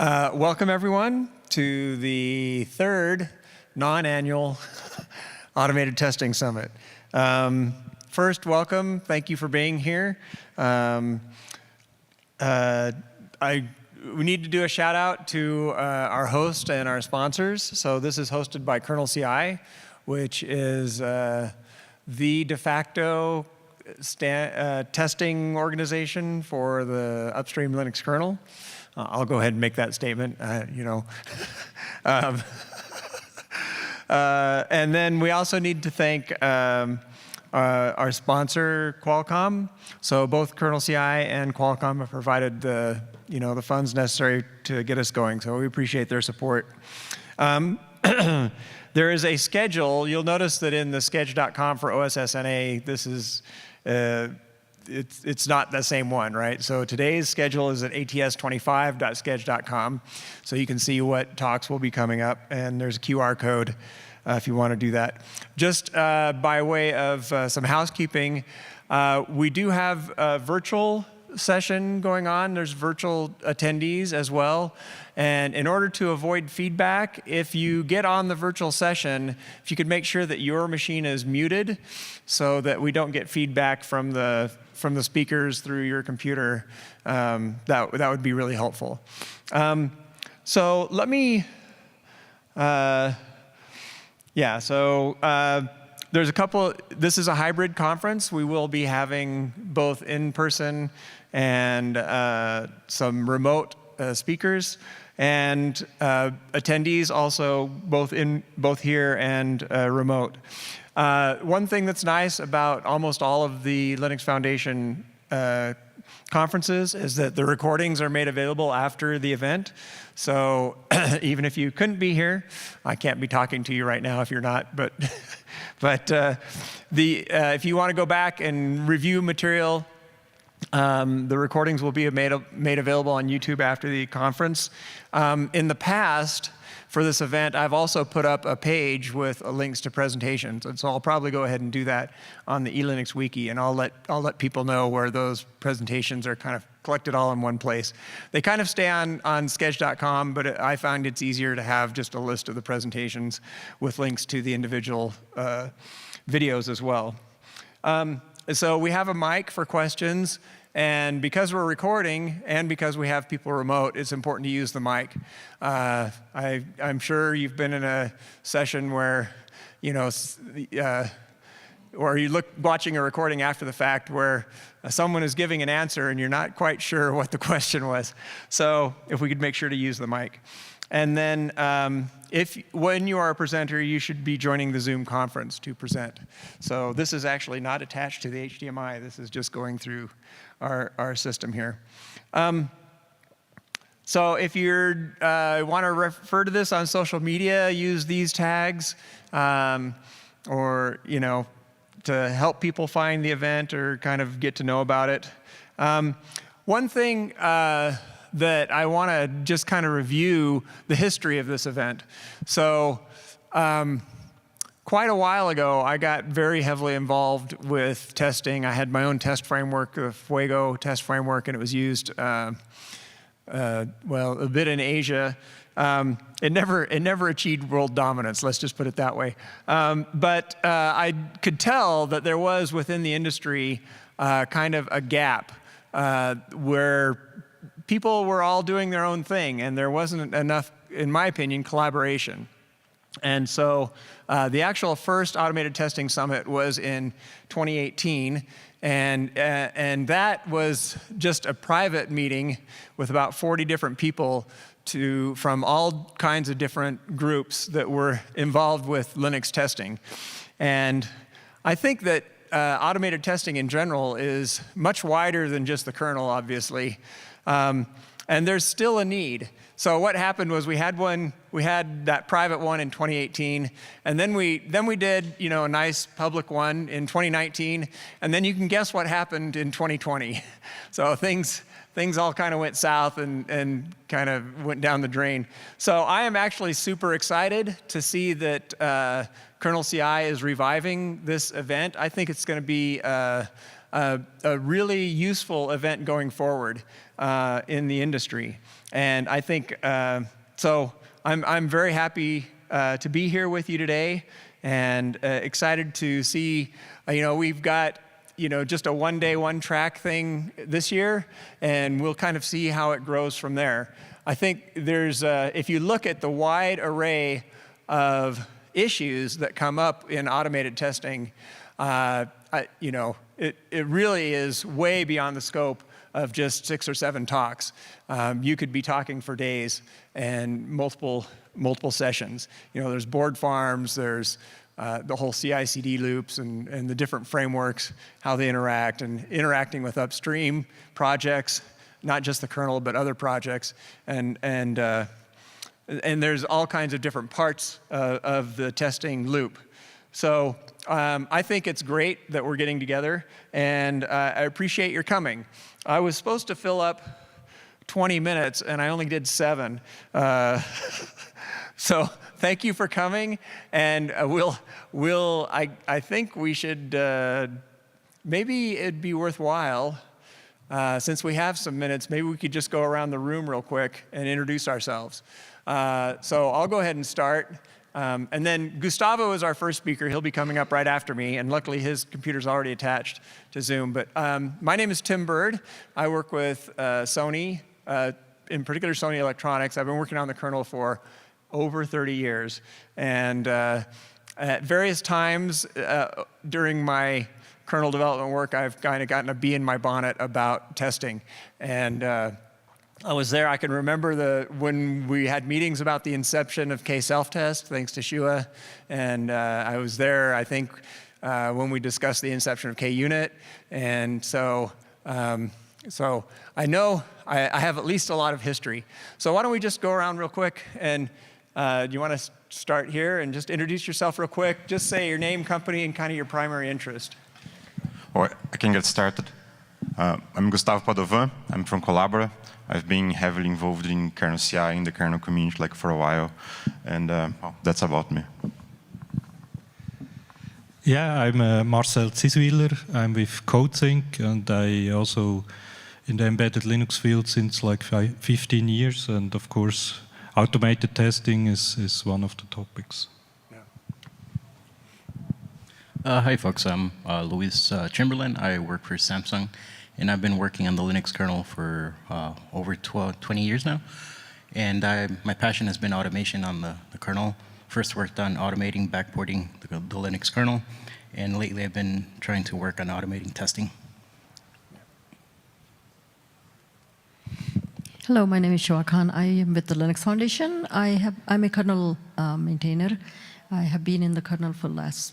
Welcome, everyone, to the third non-annual Automated Testing Summit. First, welcome. Thank you for being here. We need to do a shout out to our host and our sponsors. So this is hosted by Kernel CI, which is the de facto testing organization for the upstream Linux kernel. I'll go ahead and make that statement, And then we also need to thank our sponsor, Qualcomm. So both Kernel CI and Qualcomm have provided the funds necessary to get us going. So we appreciate their support. There is a schedule. You'll notice that in the sketch.com for OSSNA, this is it's not the same one, right? So today's schedule is at ats25.sketch.com. So you can see what talks will be coming up, and there's a QR code if you want to do that. Just by way of some housekeeping, we do have a virtual session going on. There's virtual attendees as well. And in order to avoid feedback, if you get on the virtual session, if you could make sure that your machine is muted so that we don't get feedback from the speakers through your computer, that would be really helpful. So let me, there's a couple, this is a hybrid conference. We will be having both in-person and some remote speakers, and attendees also both here and remote. One thing that's nice about almost all of the Linux Foundation conferences is that the recordings are made available after the event. So even if you couldn't be here, I can't be talking to you right now if you're not, but if you want to go back and review material, the recordings will be made available on YouTube after the conference. In the past, for this event, I've also put up a page with links to presentations, and so I'll probably go ahead and do that on the eLinux Wiki, and I'll let people know where those presentations are kind of collected all in one place. They kind of stay on sketch.com, but I find it's easier to have just a list of the presentations with links to the individual videos as well. So we have a mic for questions, and because we're recording and because we have people remote, it's important to use the mic. I'm sure you've been in a session where, or you watching a recording after the fact where someone is giving an answer and you're not quite sure what the question was. So if we could make sure to use the mic. And then when you are a presenter, you should be joining the Zoom conference to present. So this is actually not attached to the HDMI. This is just going through our system here. So if you want to refer to this on social media, use these tags, or to help people find the event or kind of get to know about it. One thing that I want to just kind of review the history of this event. So quite a while ago, I got very heavily involved with testing. I had my own test framework, the Fuego test framework, and it was used, a bit in Asia. It never achieved world dominance, let's just put it that way. But I could tell that there was within the industry kind of a gap where people were all doing their own thing, and there wasn't enough, in my opinion, collaboration. And so the actual first Automated Testing Summit was in 2018, and that was just a private meeting with about 40 different people from all kinds of different groups that were involved with Linux testing. And I think that automated testing in general is much wider than just the kernel, obviously. And there's still a need. So what happened was we had that private one in 2018, and then we did a nice public one in 2019, and then you can guess what happened in 2020. So things all kind of went south and kind of went down the drain. So I am actually super excited to see that Kernel CI is reviving this event. I think it's going to be a really useful event going forward in the industry. And I think, so I'm very happy to be here with you today, and excited to see, we've got, just a one-day, one-track thing this year, and we'll kind of see how it grows from there. I think there's, if you look at the wide array of issues that come up in automated testing, it really is way beyond the scope of just 6 or 7 talks. You could be talking for days and multiple sessions. There's board farms, there's the whole CI/CD loops and the different frameworks, how they interact, and interacting with upstream projects, not just the kernel, but other projects. And there's all kinds of different parts of the testing loop. So I think it's great that we're getting together, and I appreciate your coming. I was supposed to fill up 20 minutes, and I only did 7. So thank you for coming, and I think we should, maybe it'd be worthwhile, since we have some minutes, maybe we could just go around the room real quick and introduce ourselves. So I'll go ahead and start. And then Gustavo is our first speaker. He'll be coming up right after me, and luckily his computer's already attached to Zoom. But my name is Tim Bird. I work with Sony, in particular Sony Electronics. I've been working on the kernel for over 30 years. And at various times during my kernel development work, I've kind of gotten a bee in my bonnet about testing. And I was there. I can remember when we had meetings about the inception of K-self-test, thanks to Shua. And I was there, I think, when we discussed the inception of K-unit. And so I know I have at least a lot of history. So why don't we just go around real quick, and do you want to start here and just introduce yourself real quick? Just say your name, company, and kind of your primary interest. Or I can get started. I'm Gustavo Padovan. I'm from Collabora. I've been heavily involved in kernel CI in the kernel community for a while, and that's about me. Yeah, I'm Marcel Ziswiller. I'm with CodeSync, and I also in the embedded Linux field since 15 years, and of course, automated testing is one of the topics. Hi folks, I'm Luis Chamberlain. I work for Samsung, and I've been working on the Linux kernel for over 20 years now. And my passion has been automation on the kernel. First worked on automating, backporting the Linux kernel, and lately I've been trying to work on automating testing. Hello, my name is Shoa Khan. I am with the Linux Foundation. I'm a kernel maintainer. I have been in the kernel for lost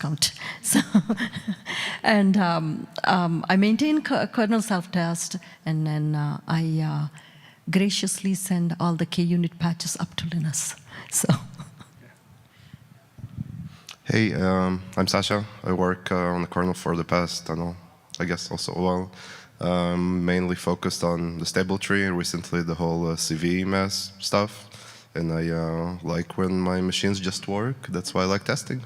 count. So, and I maintain kernel self-test, and then I graciously send all the K-unit patches up to Linux. So. Hey, I'm Sasha. I work on the kernel for the past, I guess also a while. Mainly focused on the stable tree, recently the whole CV mess stuff. And I like when my machines just work. That's why I like testing.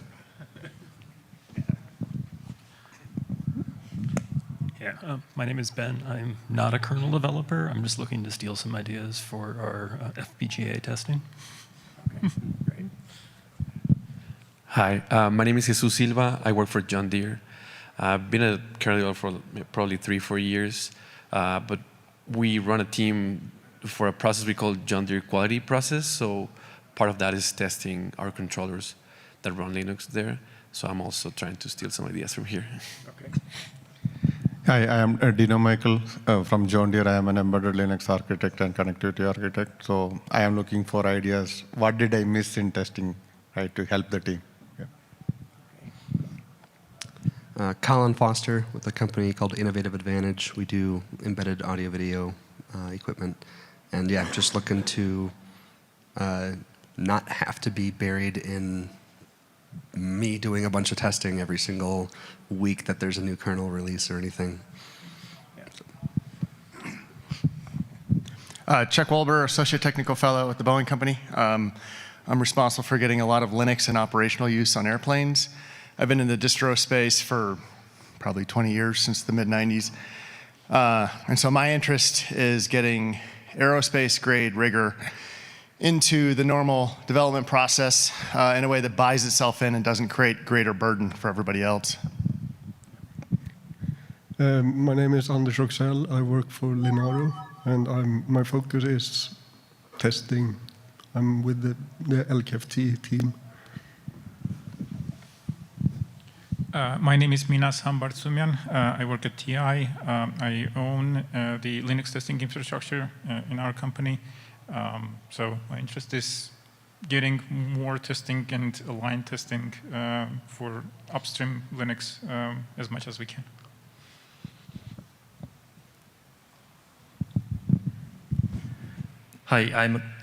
Yeah, my name is Ben. I'm not a kernel developer. I'm just looking to steal some ideas for our FPGA testing. Okay, great. Hi, my name is Jesus Silva. I work for John Deere. I've been a kernel developer for probably 3-4 years, but we run a team for a process we call John Deere quality process. So part of that is testing our controllers that run Linux there. So I'm also trying to steal some ideas from here. Okay. Hi, I am Dino Michael from John Deere. I am an embedded Linux architect and connectivity architect. So I am looking for ideas. What did I miss in testing, right, to help the team? Colin Foster with a company called Innovative Advantage. We do embedded audio-video equipment. And yeah, just looking to not have to be buried in me doing a bunch of testing every single week that there's a new kernel release or anything. Chuck Wolber, Associate Technical Fellow at the Boeing Company. I'm responsible for getting a lot of Linux in operational use on airplanes. I've been in the distro space for probably 20 years, since the mid-90s. And so my interest is getting aerospace-grade rigor into the normal development process in a way that buys itself in and doesn't create greater burden for everybody else. My name is Anders Roxell. I work for Linaro, and my focus is testing. I'm with the LKFT team. My name is Minas Hambartsumian. I work at TI. I own the Linux testing infrastructure in our company. So my interest is getting more testing and aligned testing for upstream Linux as much as we can. Hi,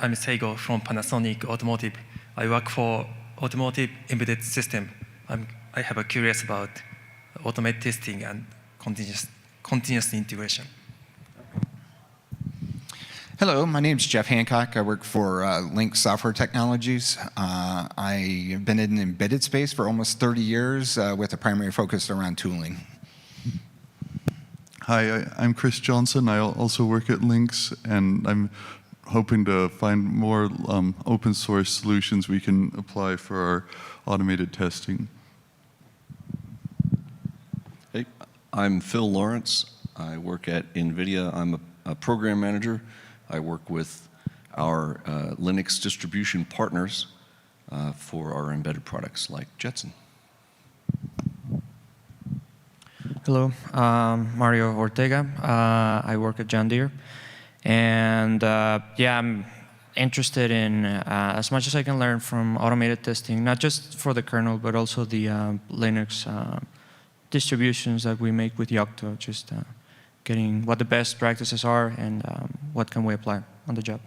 I'm Seigo from Panasonic Automotive. I work for automotive embedded system. I have a curious about automated testing and continuous integration. Hello, my name is Jeff Hancock. I work for Link Software Technologies. I've been in the embedded space for almost 30 years with a primary focus around tooling. Hi, I'm Chris Johnson. I also work at Lynx, and I'm hoping to find more open source solutions we can apply for our automated testing. Hey, I'm Phil Lawrence. I work at NVIDIA. I'm a program manager. I work with our Linux distribution partners for our embedded products like Jetson. Hello, Mario Ortega. I work at John Deere. And yeah, I'm interested in as much as I can learn from automated testing, not just for the kernel, but also the Linux distributions that we make with Yocto, just getting what the best practices are and what can we apply on the job.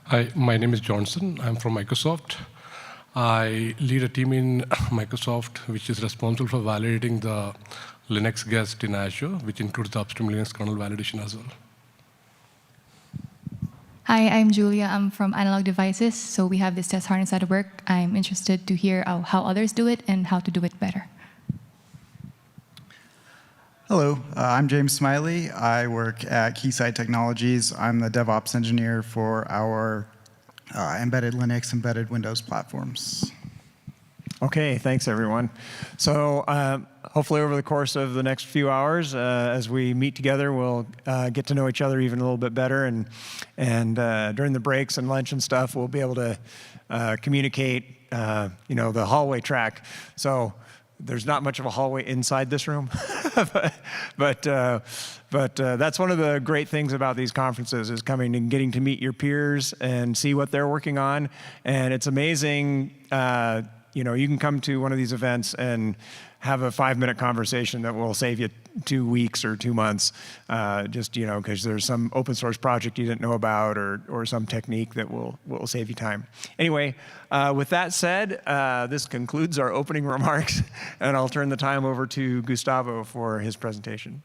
Hi, my name is Johnson. I'm from Microsoft. I lead a team in Microsoft which is responsible for validating the Linux guest in Azure, which includes the upstream Linux kernel validation as well. Hi, I'm Julia. I'm from Analog Devices. So we have this test harness at work. I'm interested to hear how others do it and how to do it better. Hello, I'm James Smiley. I work at Keysight Technologies. I'm the DevOps engineer for our embedded Linux, embedded Windows platforms. Okay, thanks everyone. So hopefully over the course of the next few hours, as we meet together, we'll get to know each other even a little bit better. And during the breaks and lunch and stuff, we'll be able to communicate, the hallway track. So there's not much of a hallway inside this room, but that's one of the great things about these conferences is coming and getting to meet your peers and see what they're working on. And it's amazing. You can come to one of these events and have a 5-minute conversation that will save you 2 weeks or 2 months, because there's some open source project you didn't know about or some technique that will save you time. Anyway, with that said, this concludes our opening remarks, and I'll turn the time over to Gustavo for his presentation.